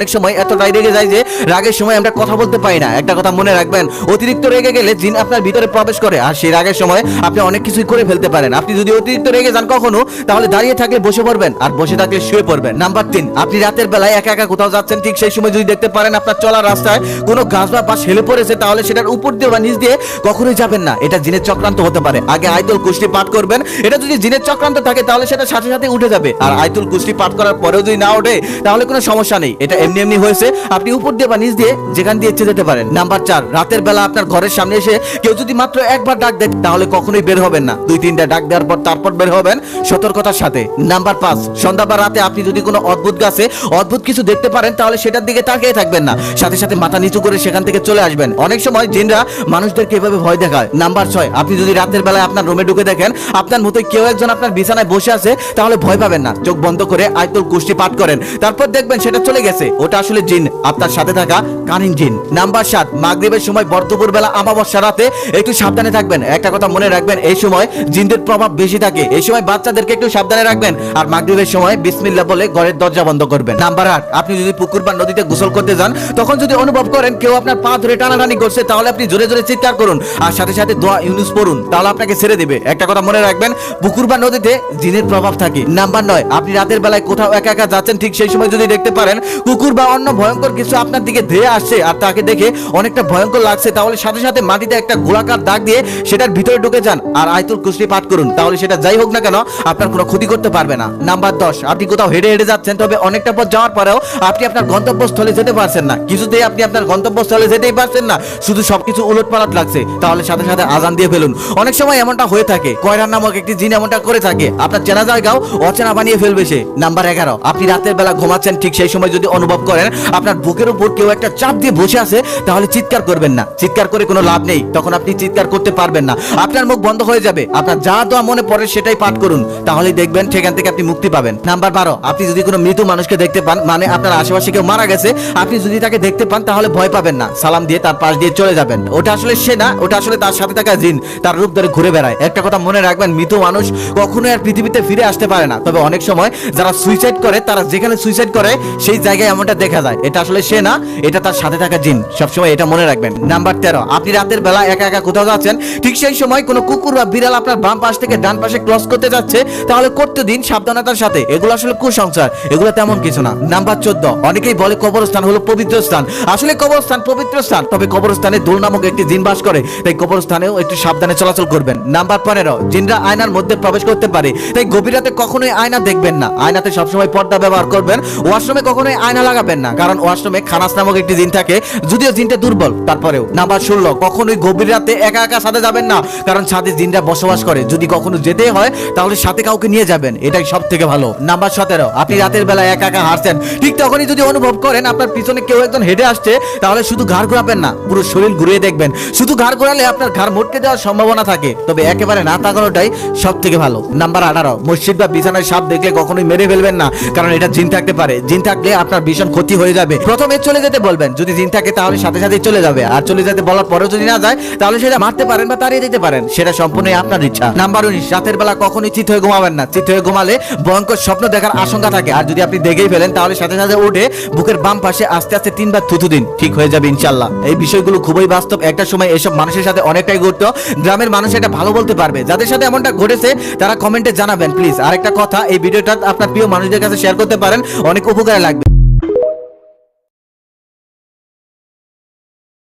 অনেক সময় এতটাই রেগে যায় যে রাগের সময় আমরা কথা বলতে পারি না। একটা কথা মনে রাখবেন, অতিরিক্ত রেগে গেলে জিন আপনার ভিতরে প্রবেশ করে, আর সেই রাগের সময় আপনি অনেক কিছুই করে ফেলতে পারেন। আপনি যদি অতিরিক্ত রেগে যান কখনো, তাহলে দাঁড়িয়ে থাকলে বসে পড়বেন, আর বসে থাকলে শুয়ে পড়বেন। নাম্বার 3, আপনি রাতের বেলায় একা একা কোথাও যাচ্ছেন, ঠিক সেই সময় যদি দেখতে পারেন আপনার চলার রাস্তায় কোনো গাছ বা বাঁশ হেলে পড়েছে, তাহলে সেটার উপর দিয়ে বা নিচ দিয়ে কখনোই যাবেন না। এটা জিনের চক্রান্ত হতে পারে। আগে আয়াতুল কুরসি পাঠ করবেন। এটা যদি জিনের চক্রান্ত থাকে তাহলে সেটা সাথে সাথে উঠে যাবে, আর আয়াতুল কুরসি পাঠ করার পরেও যদি না ওঠে তাহলে কোনো সমস্যা নেই, এটা এমনি এমনি হয়েছে। আপনি উপর দিয়ে বা নিচ দিয়ে যেখান দিয়ে ইচ্ছে যেতে পারেন। নাম্বার 4, রাতের বেলা আপনার ঘরের সামনে এসে কেউ যদি মাত্র একবার ডাক দেয় তাহলে কখনোই বের হবেন না। 2-3টা ডাক দেওয়ার পর তারপর বের হবেন সতর্কতার সাথে। নাম্বার 5, সন্ধ্যা বা রাতে আপনি যদি কোনো অদ্ভুত গাছে অদ্ভুত কিছু দেখতে পারেন তাহলে সেটার দিকে তাকিয়ে থাকবেন না, সাথে সাথে মাথা নিচু করে সেখান থেকে চলে আসবেন। অনেক সময় জিনরা মানুষদেরকে এভাবে ভয় দেখায়। নাম্বার 6, আপনি যদি রাতের বেলায় আপনার রুমে ঢুকে দেখেন আপনার মতোই কেউ একজন আপনার বিছানায় বসে আছে, তাহলে ভয় পাবেন না। চোখ বন্ধ করে আয়াতুল কুরসি পাঠ করেন, তারপর দেখবেন সেটা চলে গেছে। ওটা আসলে জিন, আপনার সাথে থাকা কানিন জিন। নাম্বার 7, মাগরিবের সময় দুপুর বেলা অমাবস্যা রাতে একটু সাবধানে থাকবেন। একটা কথা মনে রাখবেন, এই সময় জিনদের প্রভাব বেশি থাকে। এই সময় বাচ্চাদেরকে একটু সাবধানে রাখবেন, আর মাগরিবের সময় বিসমিল্লাহ বলে ঘরের দরজা বন্ধ করবেন। নাম্বার 8, আপনি যদি পুকুর বা নদীতে গোসল করতে যান, তখন যদি অনুভব করেন কেউ আপনার পা ধরে টানাটানি করছে, তাহলে আপনি জোরে জোরে চিৎকার করুন, আর সাথে সাথে দোয়া ইউনুস পড়ুন, তাহলে আপনাকে ছেড়ে দিবে। একটা কথা মনে রাখবেন, পুকুর বা নদীতে জিনের প্রভাব থাকে। নাম্বার 9, আপনি রাতের বেলায় কোথাও একা একা যাচ্ছেন, ঠিক সেই সময় যদি দেখতে পারেন কুকুর বা অন্য ভয়ঙ্কর কিছু আপনার দিকে ধেয়ে আসছে, আর তাকে দেখে অনেকটা ভয়ঙ্কর লাগছে, তাহলে সাথে সাথে মাটিতে একটা গোলাকার দাগ দিয়ে সেটার ভিতরে ঢুকে যান, আর আয়াতুল কুরসি পাঠ করুন, তাহলে সেটা যাই হোক না কেন আপনার কোনো ক্ষতি করতে পারবে না। নাম্বার 10, আপনি কোথাও হেঁটে হেঁটে যাচ্ছেন, তবে অনেকটা পথ যাওয়ার পরেও আপনি আপনার গন্তব্যস্থলে যেতে পারছেন না। কিছুতেই আপনি আপনার গন্তব্যস্থলে যেতেই পারছেন না, শুধু সবকিছু উলটপালট লাগছে, তাহলে সাথে সাথে আজান দিয়ে ফেলুন। অনেক সময় এমনটা হয়ে থাকে, কয়রান নামক একটি জিন এমনটা করে থাকে, আপনার চেনা জায়গাও অচেনা বানিয়ে ফেলবে সে। নাম্বার 11, আপনি রাতের বেলা ঘুমাচ্ছেন, ঠিক সেই সময় যদি অনুভব করেন আপনার বুকের উপর কেউ একটা চাপ দিয়ে বসে আছে, তাহলে চিৎকার করবেন না। চিৎকার করে কোনো লাভ নেই, তখন আপনি চিৎকার করতে পারবেন না, আপনার মুখ বন্ধ হয়ে যাবে। আপনার যা দোয়া মনে পড়ে সেটাই পাঠ করুন, তাহলেই দেখবেন সেখান থেকে আপনি মুক্তি পাবেন। নাম্বার 12, আপনি যদি কোনো মৃত মানুষকে দেখতে পান, মানে আপনার আশেপাশে কেউ মারা গেছে, আপনি যদি তাকে দেখতে পান তাহলে ভয় পাবেন না, সালাম দিয়ে তার পাশ দিয়ে চলে যাবেন। ওটা আসলে সে না, ওটা আসলে তার সাথে থাকা জিন, তার রূপ ধরে ঘুরে বেড়ায়। একটা কথা মনে রাখবেন, মৃত মানুষ কখনোই আর পৃথিবীতে ফিরে আসতে পারে না, তবে অনেক সময় যারা সুইসাইড করে তারা যেখানে সুইসাইড করে সেই জায়গায় এমনটা দেখা যায়। এটা আসলে সে না, এটা তার সাথে থাকা জিন, সবসময় এটা মনে রাখবেন। নাম্বার 13, আপনি রাতের বেলা একা একা কোথাও যাচ্ছেন, ঠিক সেই সময় কোনো কুকুর বা বিড়াল আপনার বাম পাশ থেকে ডান পাশে ক্রস করতে যাচ্ছে, তাহলে করতে দিন সাবধানতার সাথে। এগুলো আসলে কুসংস্কার, এগুলো তেমন কিছু না। নাম্বার 14, অনেকেই বলে কবরস্থান হলো পবিত্র স্থান, আসলে কবরস্থান পবিত্র স্থান, তবে কবরস্থানে দোল নামক একটি জিন বাস করে, তাই কবরস্থানেও একটু সাবধানে চলাচল করবেন। নাম্বার 15, জিনরা আয়নার মধ্যে প্রবেশ করতে পারে, তাই গভীর রাতে কখনোই আয়না দেখবেন না। আয়নাতে সবসময় পর্দা ব্যবহার করবেন। ওয়াশরুমে কখনোই আয়না লাগাবেন না, কারণ ওয়াশরুমে খানাস নামক একটি জিন থাকে, যদিও জিনটা দুর্বল তারপরেও। নাম্বার 16, কখনোই গভীর রাতে একা একা ছাদে যাবেন না, কারণ ছাদে জিনরা বসবাস করে। যদি কখনো যেতে হয় তাহলে সাথে কাউকে নিয়ে যাবেন, এটাই সব থেকে ভালো। নাম্বার 17, আপনি রাতের বেলা একা একা হাঁটছেন, ঠিক তখনই যদি অনুভব করেন আপনার পিছনে কেউ একজন হেঁটে আসছে, তাহলে শুধু ঘাড় ঘোরাবেন না, পুরো শরীর ঘুরিয়ে দেখবেন। শুধু ঘাড় ঘোরালে আপনার ঘাড় মটকে যাওয়ার সম্ভাবনা থাকে, তবে একেবারে না তাকানোটাই সব থেকে ভালো। নাম্বার 18, মসজিদ বা বিছানায় সাপ দেখলে কখনোই মেরে ফেলবেন না, কারণ এটা জিন থাকতে পারে। জিন থাকলে আপনার ভীষণ ক্ষতি হয়ে যাবে। প্রথমে চলে যেতে বলবেন, যদি জিন থাকে তাহলে সাথে সাথে চলে যাবে, আর চলে যেতে বলার পরেও যদি না যায় তাহলে সেটা মারতে পারেন বা তাড়িয়ে দিতে পারেন, সেটা সম্পূর্ণই আপনার ইচ্ছা। নাম্বার 19, রাতের বেলা কখনোই চিত হয়ে ঘুমাবেন না। চিত হয়ে ঘুমালে ভয়ঙ্কর স্বপ্ন দেখার আশঙ্কা থাকে, আর যদি আপনি দেখেই ফেলেন তাহলে সাথে সাথে উঠে বুকের বাম পাশে আস্তে আস্তে 3 বার থুতু দিন, ঠিক হয়ে যাবে ইনশাআল্লাহ। এই বিষয়গুলো খুবই বাস্তব, একটা সময় এসব মানুষের সাথে অনেকটাই ঘটতো। গ্রামের মানুষ এটা ভালো বলতে পারবে, যাদের সাথে এমনটা ঘটেছে তারা কমেন্টে জানাবেন প্লিজ। আর একটা কথা, এই ভিডিওটা আপনার প্রিয় মানুষদের কাছে শেয়ার করতে পারেন, অনেক উপকারে লাগবে।